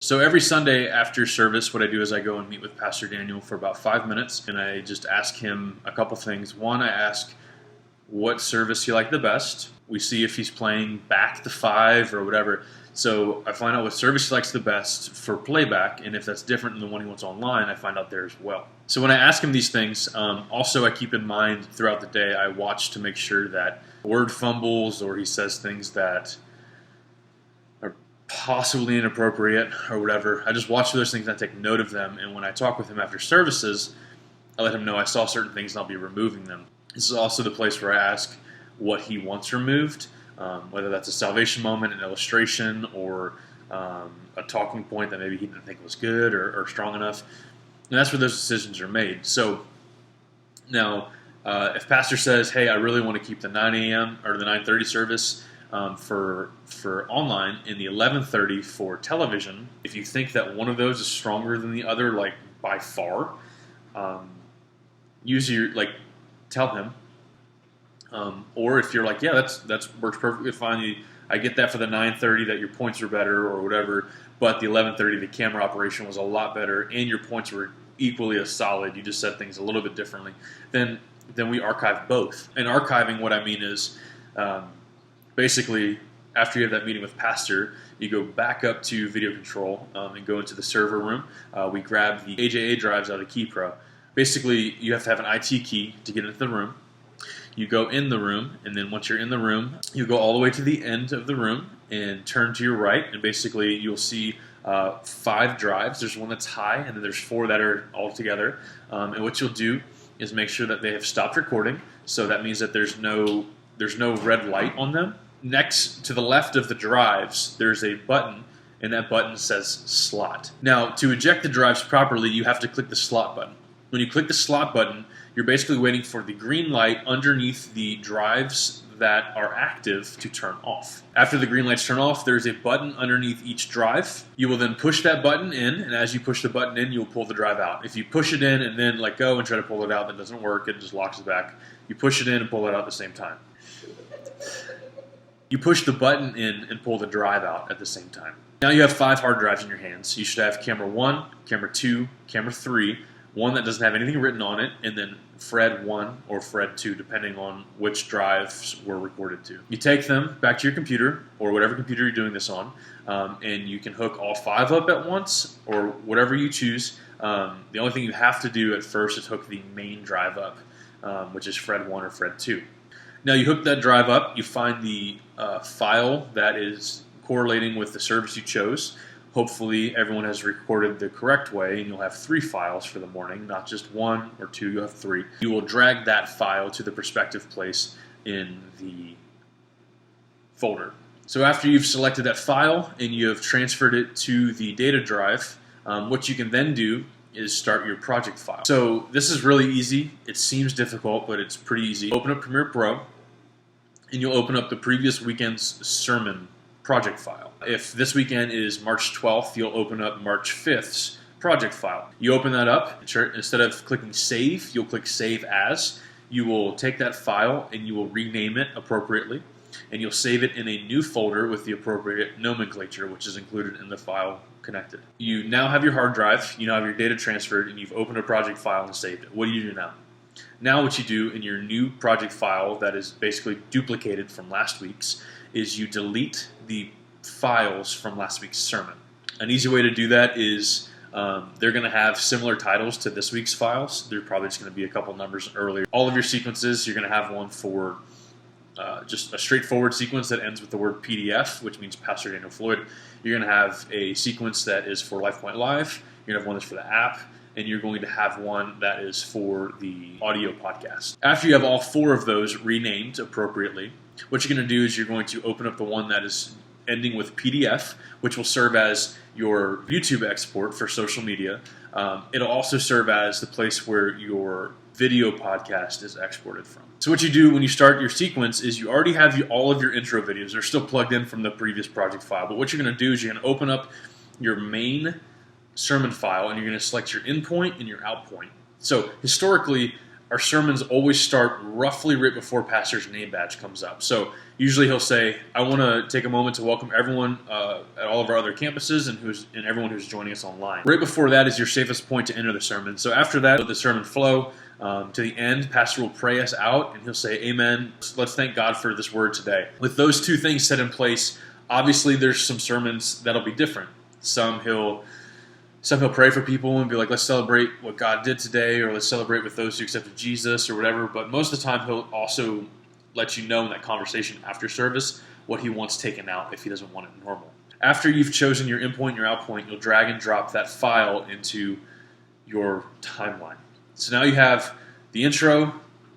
So every Sunday after service, what I do is I go and meet with Pastor Daniel for about 5 minutes, and I just ask him a couple things. One, I ask what service he liked the best. We see if he's playing back to 5 or whatever. So I find out what service he likes the best for playback, and if that's different than the one he wants online, I find out there as well. So when I ask him these things, also I keep in mind throughout the day, I watch to make sure that word fumbles or he says things that are possibly inappropriate or whatever. I just watch for those things and I take note of them, and when I talk with him after services, I let him know I saw certain things and I'll be removing them. This is also the place where I ask what he wants removed, whether that's a salvation moment, an illustration, or a talking point that maybe he didn't think was good or strong enough. And that's where those decisions are made. So now, if Pastor says, hey, I really want to keep the 9 a.m. or the 9:30 service for online and the 11:30 for television, if you think that one of those is stronger than the other, like by far, tell him. Or if you're like, yeah, that's works perfectly fine. I get that for the 9:30 that your points are better or whatever, but the 11:30 the camera operation was a lot better and your points were equally as solid. You just said things a little bit differently. Then we archive both. And archiving, what I mean is, basically after you have that meeting with Pastor, you go back up to video control and go into the server room. We grab the AJA drives out of the kipro. Basically, you have to have an IT key to get into the room. You go in the room, and then once you're in the room, you go all the way to the end of the room and turn to your right, and basically you'll see 5 drives. There's one that's high, and then there's 4 that are all together. And what you'll do is make sure that they have stopped recording, so that means that there's no red light on them. Next, to the left of the drives, there's a button, and that button says slot. Now, to eject the drives properly, you have to click the slot button. When you click the slot button, you're basically waiting for the green light underneath the drives that are active to turn off. After the green lights turn off, there's a button underneath each drive. You will then push that button in, and as you push the button in, you'll pull the drive out. If you push it in and then let go and try to pull it out, that doesn't work. It just locks it back. You push it in and pull it out at the same time. You push the button in and pull the drive out at the same time. Now you have 5 hard drives in your hands. You should have camera 1, camera 2, camera 3, one that doesn't have anything written on it, and then Fred 1 or Fred 2, depending on which drives were recorded to. You take them back to your computer, or whatever computer you're doing this on, and you can hook all 5 up at once, or whatever you choose. The only thing you have to do at first is hook the main drive up, which is Fred 1 or Fred 2. Now you hook that drive up, you find the file that is correlating with the service you chose. Hopefully everyone has recorded the correct way, and you'll have 3 files for the morning, not just 1 or 2, you'll have 3. You will drag that file to the respective place in the folder. So after you've selected that file and you have transferred it to the data drive, what you can then do is start your project file. So this is really easy. It seems difficult, but it's pretty easy. Open up Premiere Pro, and you'll open up the previous weekend's sermon project file. If this weekend is March 12th, you'll open up March 5th's project file. You open that up, instead of clicking Save, you'll click Save As. You will take that file and you will rename it appropriately, and you'll save it in a new folder with the appropriate nomenclature, which is included in the file connected. You now have your hard drive, you now have your data transferred, and you've opened a project file and saved it. What do you do now? Now what you do in your new project file that is basically duplicated from last week's is you delete the files from last week's sermon. An easy way to do that is they're going to have similar titles to this week's files. They're probably just going to be a couple numbers earlier. All of your sequences, you're going to have one for just a straightforward sequence that ends with the word PDF, which means Pastor Daniel Floyd. You're going to have a sequence that is for LifePoint Live. You're going to have one that's for the app, and you're going to have one that is for the audio podcast. After you have all 4 of those renamed appropriately, what you're going to do is you're going to open up the one that is ending with PDF, which will serve as your YouTube export for social media. It'll also serve as the place where your video podcast is exported from. So what you do when you start your sequence is you already have all of your intro videos. They're still plugged in from the previous project file. But what you're going to do is you're going to open up your main sermon file, and you're going to select your in point and your out point. So historically, our sermons always start roughly right before pastor's name badge comes up. So usually he'll say, I want to take a moment to welcome everyone at all of our other campuses and everyone who's joining us online. Right before that is your safest point to enter the sermon. So after that, let the sermon flow to the end. Pastor will pray us out, and he'll say, amen. Let's thank God for this word today. With those two things set in place, obviously there's some sermons that'll be different. Some he'll pray for people and be like, let's celebrate what God did today, or let's celebrate with those who accepted Jesus or whatever. But most of the time he'll also let you know in that conversation after service what he wants taken out if he doesn't want it normal. After you've chosen your in point and your out point, you'll drag and drop that file into your timeline. So now you have the intro,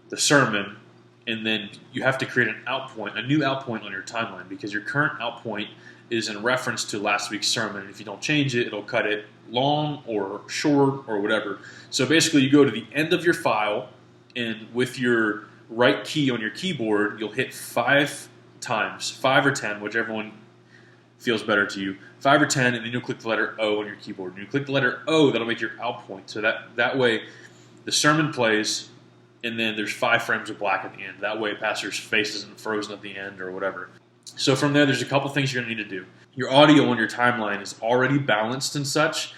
the sermon, and then you have to create an out point, a new out point on your timeline, because your current out point is in reference to last week's sermon. And if you don't change it, it'll cut it long or short or whatever. So basically you go to the end of your file, and with your right key on your keyboard, you'll hit 5 times, 5 or 10, whichever one feels better to you, 5 or 10, and then you'll click the letter O on your keyboard. And you click the letter O, that'll make your out point. So that way the sermon plays, and then there's 5 frames of black at the end. That way pastor's face isn't frozen at the end or whatever. So from there, there's a couple things you're going to need to do. Your audio on your timeline is already balanced and such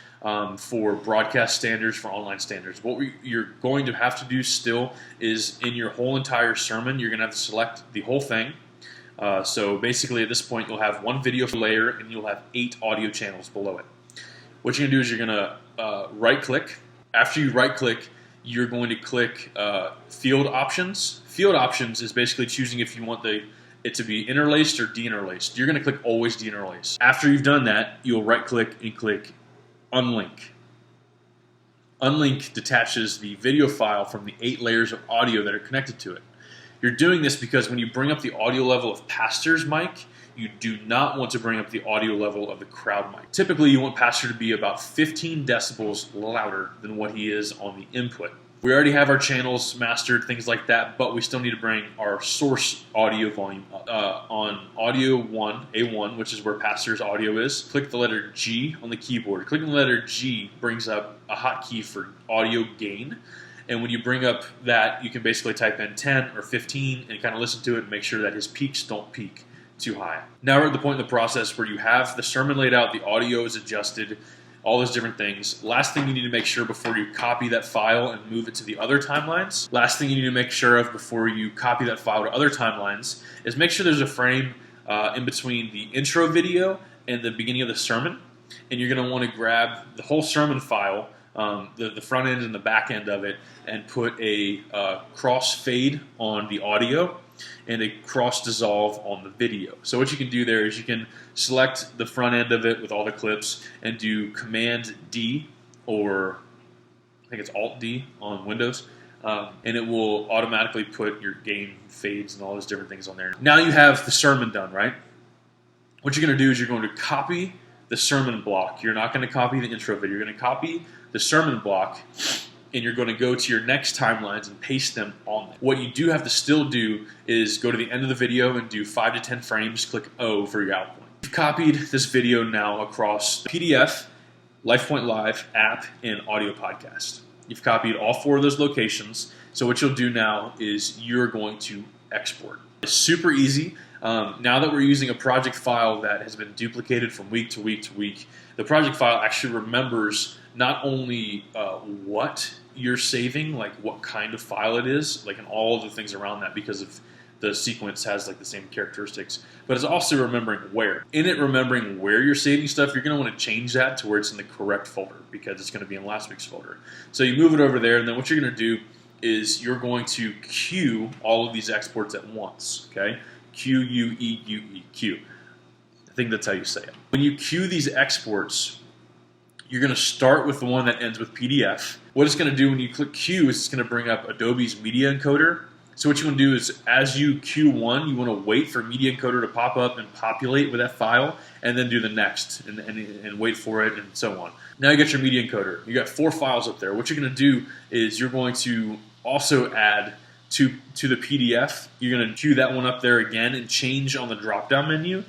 for broadcast standards, for online standards. What you're going to have to do still is in your whole entire sermon, you're going to have to select the whole thing. So basically at this point, you'll have one video layer and you'll have 8 audio channels below it. What you're going to do is you're going to right-click. After you right-click, you're going to click Field Options. Field Options is basically choosing if you want it to be interlaced or deinterlaced. You're going to click Always Deinterlace. After you've done that, you'll right-click and click Unlink. Unlink detaches the video file from the 8 layers of audio that are connected to it. You're doing this because when you bring up the audio level of pastor's mic, you do not want to bring up the audio level of the crowd mic. Typically, you want pastor to be about 15 decibels louder than what he is on the input. We already have our channels mastered, things like that, but we still need to bring our source audio volume up. On audio 1, A1, which is where pastor's audio is, click the letter G on the keyboard. Clicking the letter G brings up a hotkey for audio gain. And when you bring up that, you can basically type in 10 or 15 and kind of listen to it and make sure that his peaks don't peak too high. Now we're at the point in the process where you have the sermon laid out, the audio is adjusted, all those different things. Last thing you need to make sure before you copy that file and move it to the other timelines, last thing you need to make sure of before you copy that file to other timelines is make sure there's a frame in between the intro video and the beginning of the sermon. And you're going to want to grab the whole sermon file, the front end and the back end of it, and put a cross fade on the audio and a cross dissolve on the video. So what you can do there is you can select the front end of it with all the clips and do Command D, or I think it's Alt D on Windows, and it will automatically put your gain fades and all those different things on there. Now you have the sermon done, right? What you're going to do is you're going to copy the sermon block. You're not going to copy the intro video. You're going to copy the sermon block, and you're going to go to your next timelines and paste them on there. What you do have to still do is go to the end of the video and do 5 to 10 frames, click O for your outpoint. You've copied this video now across PDF, LifePoint Live, app, and audio podcast. You've copied all 4 of those locations, so what you'll do now is you're going to export. It's super easy. Now that we're using a project file that has been duplicated from week to week to week, the project file actually remembers not only what you're saving, like what kind of file it is, like and all of the things around that, because of the sequence has like the same characteristics, but it's also remembering where. In it remembering where you're saving stuff, you're going to want to change that to where it's in the correct folder, because it's going to be in last week's folder. So you move it over there, and then what you're going to do is you're going to queue all of these exports at once, okay? Q-U-E-U-E, Q. I think that's how you say it. When you queue these exports, you're going to start with the one that ends with PDF. What it's going to do when you click Q is it's going to bring up Adobe's Media Encoder. So what you want to do is as you queue one, you want to wait for Media Encoder to pop up and populate with that file, and then do the next and wait for it and so on. Now you got your Media Encoder. You got 4 files up there. What you're going to do is you're going to also add to the PDF. You're going to queue that one up there again and change on the drop-down menu.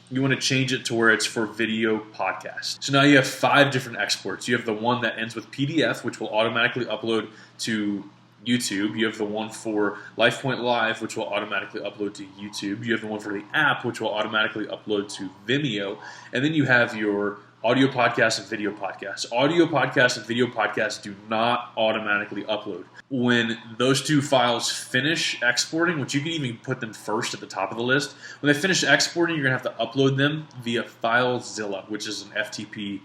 You want to change it to where it's for video podcast. So now you have 5 different exports. You have the one that ends with PDF, which will automatically upload to YouTube. You have the one for LifePoint Live, which will automatically upload to YouTube. You have the one for the app, which will automatically upload to Vimeo. And then you have your audio podcasts and video podcasts. Audio podcasts and video podcasts do not automatically upload. When those two files finish exporting, which you can even put them first at the top of the list, when they finish exporting, you're going to have to upload them via filezila, which is an FTP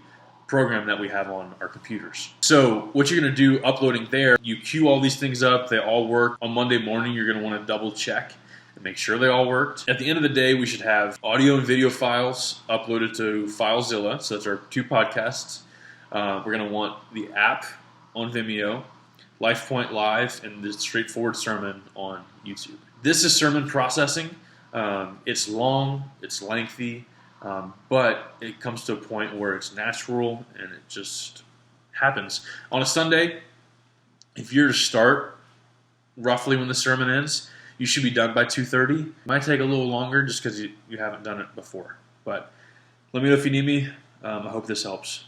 program that we have on our computers. So what you're going to do uploading there, you queue all these things up, they all work. On Monday morning, you're going to want to double check and make sure they all worked. At the end of the day, we should have audio and video files uploaded to filezila, so that's our 2 podcasts. We're going to want the app on Vimeo, LifePoint Live, and the straightforward sermon on YouTube. This is sermon processing. It's long, it's lengthy, but it comes to a point where it's natural and it just happens. On a Sunday, if you're to start roughly when the sermon ends, you should be done by 2:30. It might take a little longer just because you haven't done it before. But let me know if you need me. I hope this helps.